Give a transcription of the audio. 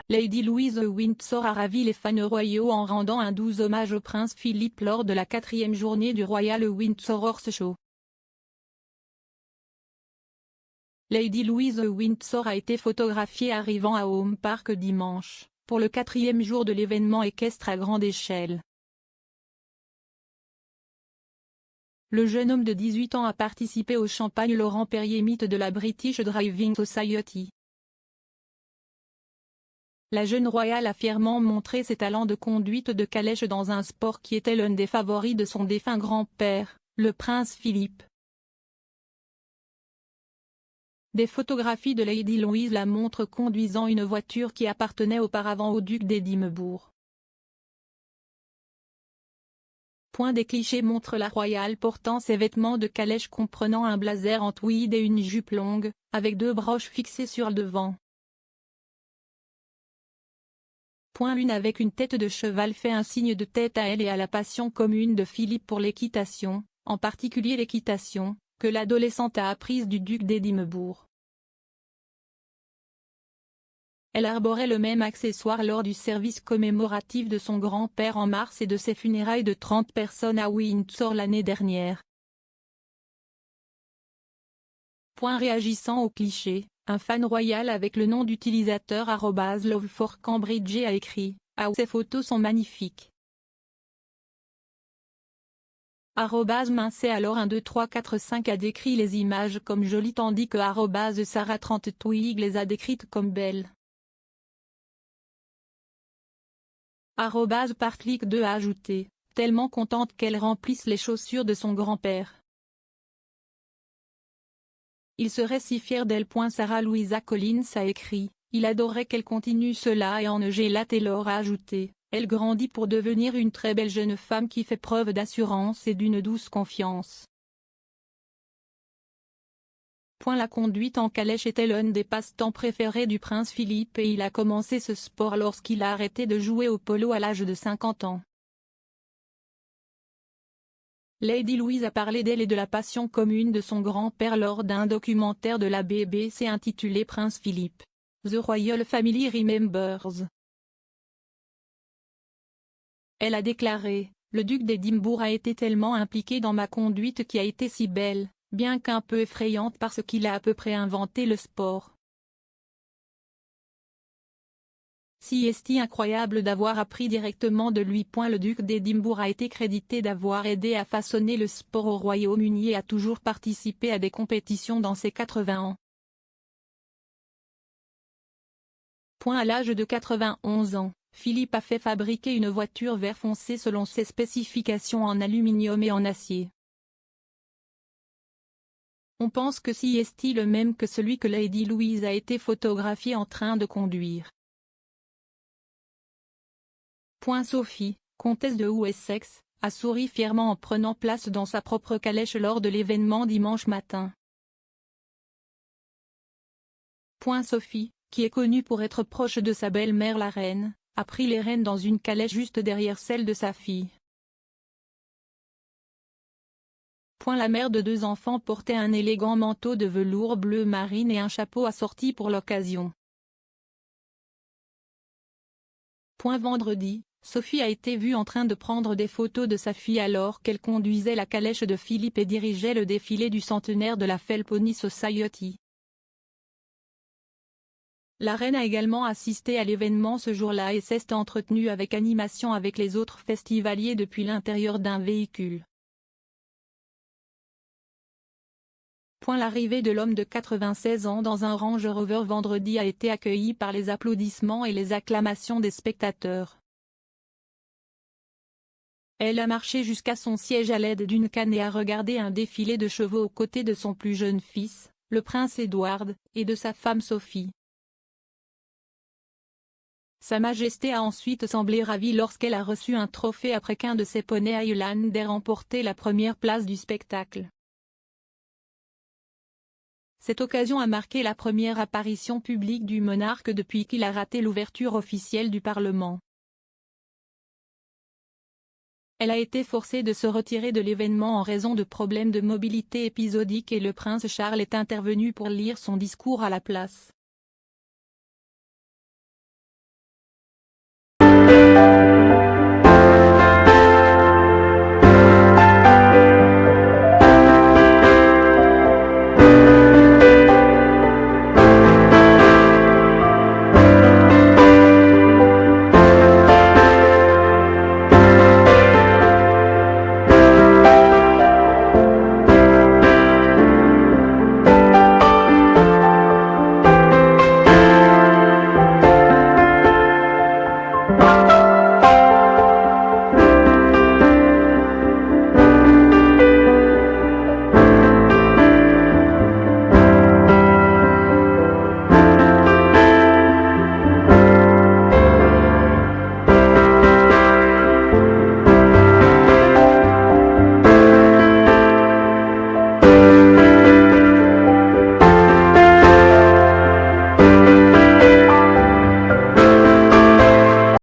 Lady Louise de Windsor a ravi les fans royaux en rendant un doux hommage au prince Philippe lors de la 4e journée du Royal Windsor Horse Show. Lady Louise de Windsor a été photographiée arrivant à Home Park dimanche, pour le 4e jour de l'événement équestre à grande échelle. Le jeune homme de 18 ans a participé au Champagne Laurent Perrier Meet de la British Driving Society. La jeune royale a fièrement montré ses talents de conduite de calèche dans un sport qui était l'un des favoris de son défunt grand-père, le prince Philippe. Des photographies de Lady Louise la montrent conduisant une voiture qui appartenait auparavant au duc d'Édimbourg. Des clichés montrent la royale portant ses vêtements de calèche comprenant un blazer en tweed et une jupe longue, avec 2 broches fixées sur le devant. L'une avec une tête de cheval fait un signe de tête à elle et à la passion commune de Philippe pour l'équitation, en particulier l'équitation, que l'adolescente a apprise du duc d'Édimbourg. Elle arborait le même accessoire lors du service commémoratif de son grand-père en mars et de ses funérailles de 30 personnes à Windsor l'année dernière. Réagissant au cliché, un fan royal avec le nom d'utilisateur @love4cambridge a écrit « Ah, ces photos sont magnifiques !» @mincet alors 1 2 3 4 5 a décrit les images comme jolies tandis que @sarah30twig les a décrites comme belles. @parclick2 a ajouté « Tellement contente qu'elle remplisse les chaussures de son grand-père. Il serait si fier d'elle. » Sarah Louisa Collins a écrit « Il adorait qu'elle continue cela » et Angela Taylor a ajouté « Elle grandit pour devenir une très belle jeune femme qui fait preuve d'assurance et d'une douce confiance. » La conduite en calèche était l'un des passe-temps préférés du prince Philippe et il a commencé ce sport lorsqu'il a arrêté de jouer au polo à l'âge de 50 ans. Lady Louise a parlé d'elle et de la passion commune de son grand-père lors d'un documentaire de la BBC intitulé Prince Philip, The Royal Family Remembers. Elle a déclaré « Le duc d'Édimbourg a été tellement impliqué dans ma conduite qui a été si belle, bien qu'un peu effrayante parce qu'il a à peu près inventé le sport. C'est incroyable d'avoir appris directement de lui. Le duc d'Édimbourg a été crédité d'avoir aidé à façonner le sport au Royaume-Uni et a toujours participé à des compétitions dans ses 80 ans. À l'âge de 91 ans, Philippe a fait fabriquer une voiture vert foncé selon ses spécifications en aluminium et en acier. On pense que c'est le même que celui que Lady Louise a été photographiée en train de conduire. Sophie, comtesse de Wessex, a souri fièrement en prenant place dans sa propre calèche lors de l'événement dimanche matin. Sophie, qui est connue pour être proche de sa belle-mère la reine, a pris les rênes dans une calèche juste derrière celle de sa fille. La mère de 2 enfants portait un élégant manteau de velours bleu marine et un chapeau assorti pour l'occasion. Vendredi, Sophie a été vue en train de prendre des photos de sa fille alors qu'elle conduisait la calèche de Philippe et dirigeait le défilé du centenaire de la Felpony Society. La reine a également assisté à l'événement ce jour-là et s'est entretenue avec animation avec les autres festivaliers depuis l'intérieur d'un véhicule. L'arrivée de l'homme de 96 ans dans un Range Rover vendredi a été accueillie par les applaudissements et les acclamations des spectateurs. Elle a marché jusqu'à son siège à l'aide d'une canne et a regardé un défilé de chevaux aux côtés de son plus jeune fils, le prince Edward, et de sa femme Sophie. Sa Majesté a ensuite semblé ravie lorsqu'elle a reçu un trophée après qu'un de ses poneys Highland ait remporté la première place du spectacle. Cette occasion a marqué la première apparition publique du monarque depuis qu'il a raté l'ouverture officielle du Parlement. Elle a été forcée de se retirer de l'événement en raison de problèmes de mobilité épisodiques et le prince Charles est intervenu pour lire son discours à la place.